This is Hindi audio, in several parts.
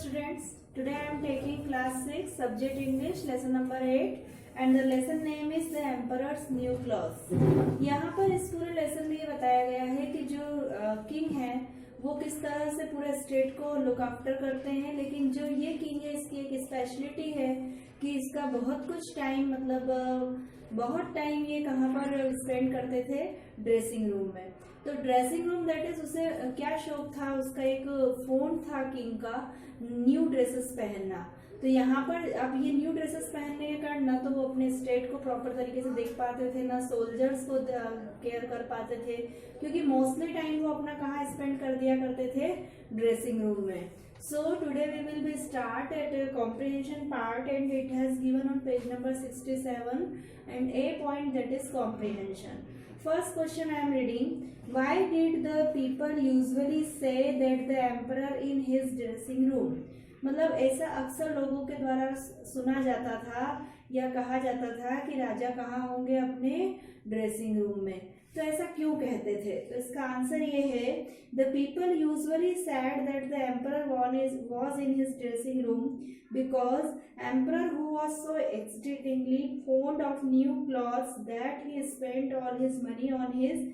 students, today I am taking class 6 subject English lesson number 8 and the lesson name is the Emperor's New Clothes। यहाँ पर इस पूरे लेसन में ये बताया गया है कि जो किंग है वो किस तरह से पूरे स्टेट को लुक आफ्टर करते हैं, लेकिन जो ये किंग है इसकी एक स्पेशलिटी है कि इसका बहुत कुछ टाइम बहुत टाइम ये कहाँ पर स्पेंड करते थे, ड्रेसिंग रूम में। तो ड्रेसिंग रूम दैट इज उसे क्या शौक था, उसका एक फोन था किंग का न्यू ड्रेसेस पहनना। तो यहाँ पर अब ये न्यू ड्रेसेस पहनने के कारण ना तो वो अपने स्टेट को प्रॉपर तरीके से देख पाते थे, ना सोल्जर्स को केयर कर पाते थे, क्योंकि मोस्टली टाइम वो अपना कहाँ स्पेंड कर दिया करते थे, ड्रेसिंग रूम में। So today we will be start at a comprehension part and it has given on page number 67 and a point that is comprehension. First question I am reading. Why did the people usually say that the emperor in his dressing room? मतलब ऐसा अक्सर लोगों के द्वारा सुना जाता था या कहा जाता था कि राजा कहाँ होंगे, अपने ड्रेसिंग रूम में। तो ऐसा क्यों कहते थे? तो इसका आंसर ये है, the people usually sad that the emperor was in his dressing room because emperor who was so exceedingly fond of new clothes that he spent all his money on his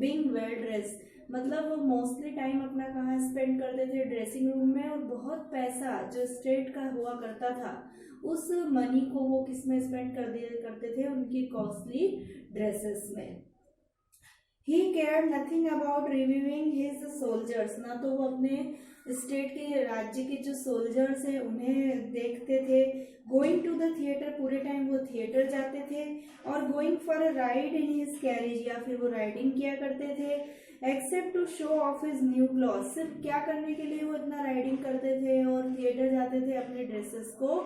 being well dressed। मतलब वो मोस्टली टाइम अपना कहाँ स्पेंड करते थे, ड्रेसिंग रूम में, और बहुत पैसा जो स्टेट का हुआ करता था उस मनी को वो किस में स्पेंड करते थे, उनकी कॉस्टली ड्रेसेस में। He cared nothing about reviewing his soldiers, ना तो वो अपने स्टेट के राज्य के जो सोल्जर्स हैं उन्हें देखते थे। गोइंग टू द थिएटर, पूरे टाइम वो थिएटर जाते थे, और going for a ride in his carriage, या फिर वो राइडिंग किया करते थे। Except to show off his new cloth, सिर्फ क्या करने के लिए वो इतना राइडिंग करते थे और थिएटर जाते थे, अपने ड्रेसेस को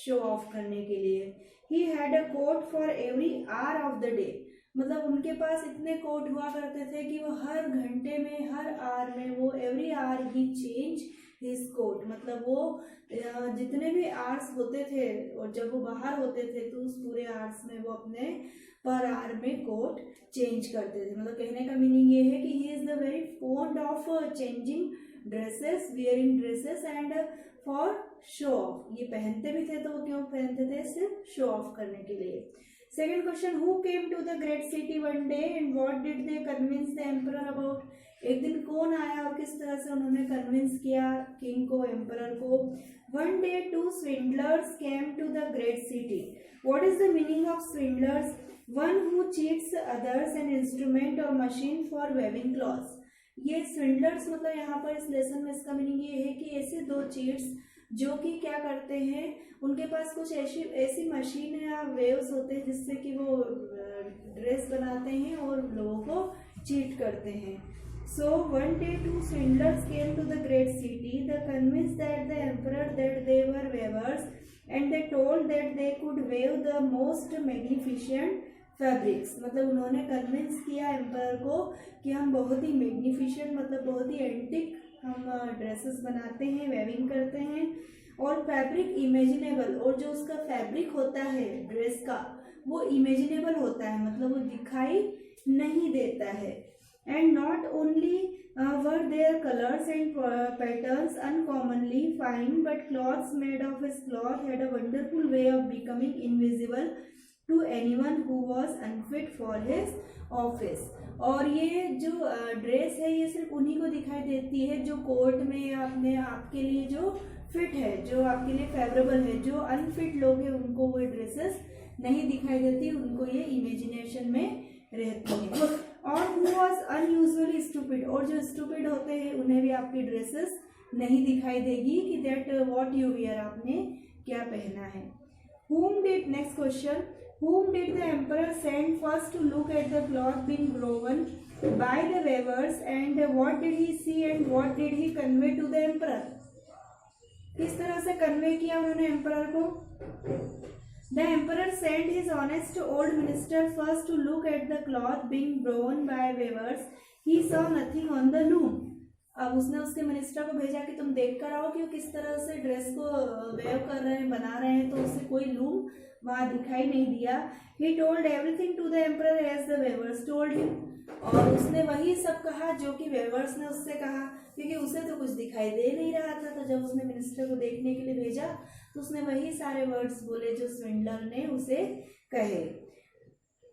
शो ऑफ करने के लिए। He had a coat for every hour of the day, मतलब उनके पास इतने कोट हुआ करते थे कि वो हर घंटे में, हर आवर में, वो एवरी आवर ही चेंज हिज कोट, मतलब वो जितने भी आवर्स होते थे और जब वो बाहर होते थे तो उस पूरे आवर्स में वो अपने पर आवर में कोट चेंज करते थे। मतलब कहने का मीनिंग ये है कि he is the very fond of changing dresses, wearing dresses and for show off. ये पहनते भी थे तो वो क्यों पहनते थे? सिर्फ शो ऑफ करने के लिए। Second question, who came to the great city one day and what did they convince the emperor about? एक दिन कौन आया और किस तरह से उन्होंने कन्विंस किया किंग को, एम्परर को? One day two swindlers came to the great city. What is the meaning of swindlers? One who cheats others an instrument or machine for weaving cloths. ये swindlers मतलब यहाँ पर इस लेसन में इसका मीनिंग ये है कि ऐसे दो चीट्स जो कि क्या करते हैं, उनके पास कुछ ऐसी मशीन या वेव्स होते हैं जिससे कि वो ड्रेस बनाते हैं और लोगों को चीट करते हैं। So one day two swindlers came to the great city, the convinced that the emperor that they were weavers and they told that they could weave the most magnificent fabrics. मतलब उन्होंने कन्विंस किया एम्परर को कि हम बहुत ही मैग्निफिशिएंट, मतलब बहुत ही एंटिक हम ड्रेसेस बनाते हैं, वेविंग करते हैं, और फैब्रिक इमेजिनेबल, और जो उसका फैब्रिक होता है ड्रेस का वो इमेजिनेबल होता है, मतलब वो दिखाई नहीं देता है। And not only were their colours and patterns uncommonly fine, but clothes made of his cloth had a wonderful way of becoming invisible to anyone who was unfit for his office. और ये जो ड्रेस है ये सिर्फ उन्हीं को दिखाई देती है जो कोर्ट में अपने आपके लिए जो फिट है, जो आपके लिए फेवरेबल है। जो अनफिट लोग हैं उनको वो ड्रेसेस नहीं दिखाई देती, उनको ये इमेजिनेशन में रहती है। और हु वाज अनयूजुअली स्टूपिड, और जो स्टूपिड होते हैं उन्हें भी आपकी ड्रेसेस नहीं दिखाई देगी कि दैट व्हाट यू वियर, आपने क्या पहना है। Whom did, next question, whom did the emperor send first to look at the cloth being woven by the weavers, and what did he see and what did he convey to the emperor? किस तरह से कन्वे किया उन्होंने एम्परर को? The emperor sent his honest old minister first to look at the cloth being woven by weavers. He saw nothing on the loom. अब उसने उसके मिनिस्टर को भेजा कि तुम देख कर आओ कि वो किस तरह से ड्रेस को वेव कर रहे हैं, बना रहे हैं, तो उसे कोई लूम वहाँ दिखाई नहीं दिया। He told everything to the emperor as the weavers told him, और उसने वही सब कहा जो कि वेवर्स ने उससे कहा। क्योंकि उसे तो कुछ दिखाई दे नहीं रहा था। तो जब उसने मिनिस्टर को देखने के लिए भेजा तो उसने वही सारे वर्ड्स बोले जो स्विंडलर ने उसे कहे।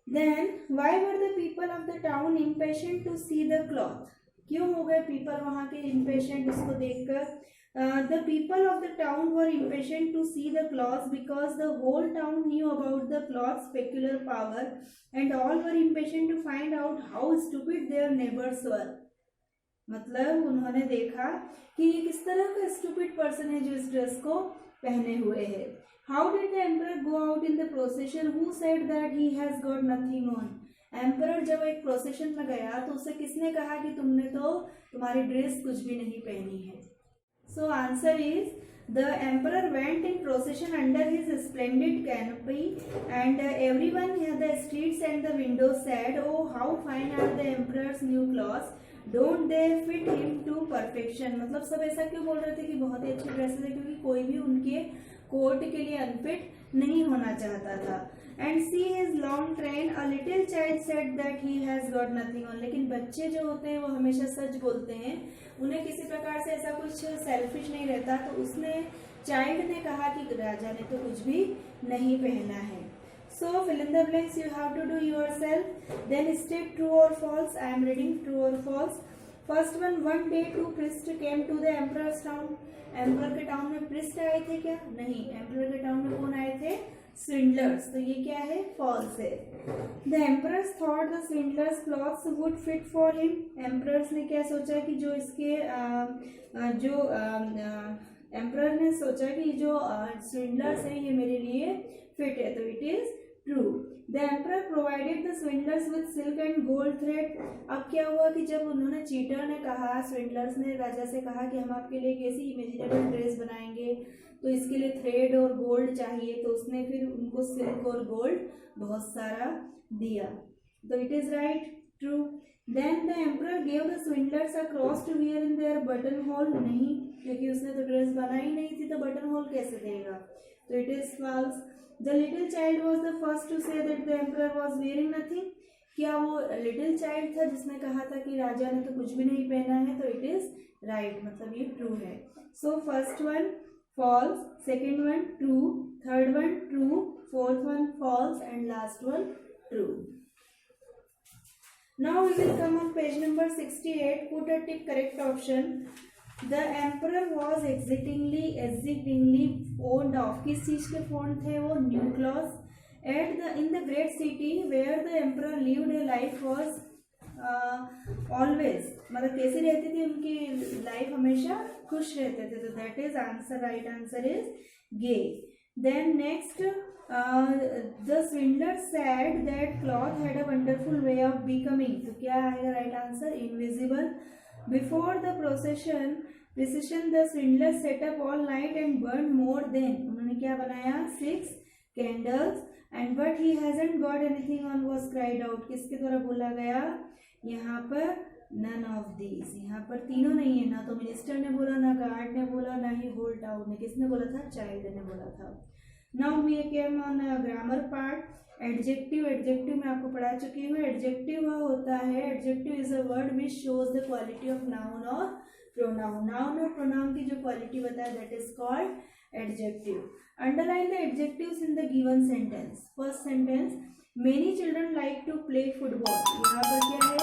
Then why were the people of the town impatient to see the cloth, क्यों हो गए पीपल वहाँ के इम्पेशेंट इसको देखकर। The people of the town were impatient to see the cloth because the whole town knew about the cloth's peculiar power and all were impatient to find out how stupid their neighbors were। मतलब उन्होंने देखा कि ये किस तरह का स्टूपिड पर्सन है जो इस ड्रेस को पहने हुए है। How did the emperor go out in the procession? Who said that he has got nothing on? Emperor जब एक प्रोसेशन में गया तो उसे किसने कहा कि तुमने तो तुम्हारी ड्रेस कुछ भी नहीं पहनी है। So answer is the emperor went in procession under his splendid canopy and everyone in the streets and the windows said, "Oh, how fine are the emperor's new clothes! Don't they fit him to perfection?" मतलब सब ऐसा क्यों बोल रहे थे कि बहुत ही अच्छी ड्रेसेस है, क्योंकि कोई भी उनके कोट के लिए अनफिट नहीं होना चाहता था। And see his long train, a little child said that he has got nothing on। लेकिन बच्चे जो होते हैं वो हमेशा सच बोलते हैं, उन्हें किसी प्रकार से ऐसा कुछ सेल्फिश नहीं रहता। तो उसने चाइल्ड ने कहा कि राजा ने तो कुछ भी नहीं पहना है। So fill in the blanks you have to do yourself, then state true or false। I am reading true or false। First one day two priests came to the emperor's town। Emperor के टाउन में प्रिस्ट आए थे क्या? नहीं, एम्परर के टाउन में कौन आए थे? स्विंडलर्स। तो ये क्या है? फॉल्स है। The emperors thought the swindlers clothes would fit for him. Emperors ने क्या सोचा कि जो इसके एम्परर ने सोचा कि जो स्विंडलर्स है ये मेरे लिए फिट है। तो it is true. The emperor provided the swindlers with silk and gold thread. अब क्या हुआ कि जब उन्होंने चीटर ने कहा, स्विंडलर्स ने राजा से कहा कि हम आपके लिए कैसी इमेजिनेबल ड्रेस बनाएंगे तो इसके लिए थ्रेड और गोल्ड चाहिए, तो उसने फिर उनको सिल्क और गोल्ड बहुत सारा दिया। तो it is right, true. Then the emperor gave the swindlers a cross to wear in their button hole. नहीं, क्योंकि उसने तो ड्रेस बनाई नहीं थी तो बटन होल कैसे देगा। तो it is false. The little child was the first to say that the emperor was wearing nothing। क्या वो लिटिल चाइल्ड था जिसने कहा था कि राजा ने तो कुछ भी नहीं पहना है। तो इट इज राइट, मतलब ये ट्रू है। So first one false, second one true, third one true, fourth one false and last one true. Now we will come on page number 68। Put a tick correct option. The emperor was exceedingly fond of, किस चीज के fond थे वो? New clothes. In the great city where the emperor lived a life was always, मतलब कैसी रहती थी उनकी लाइफ? हमेशा खुश रहते थे। तो that is answer, right answer is gay. Then next, the swindler said that cloth had a wonderful way of becoming. तो क्या आएगा right answer? Invisible. Before the procession the swindler set up all night and burn more than, उन्होंने क्या बनाया? 6 candles. And but he hasn't got anything on was cried out. किसके द्वारा बोला गया यहाँ पर? None of these. यहाँ पर तीनों नहीं है, ना तो मिनिस्टर ने बोला, ना गार्ड ने बोला, ना ही होल टाउन ने। किसने बोला था? चाइल्ड ने बोला था। Now we came on grammar part. Adjective, adjective मैं आपको पढ़ा चुकी हूँ। एडजेक्टिव वह होता है, adjective is a word which shows the quality of noun और प्रोनाउन। नाउन और प्रोनाउन की जो क्वालिटी बताया that is called adjective. Underline the adjectives in the given sentence. First sentence, many children like to play football. यहाँ पर क्या है?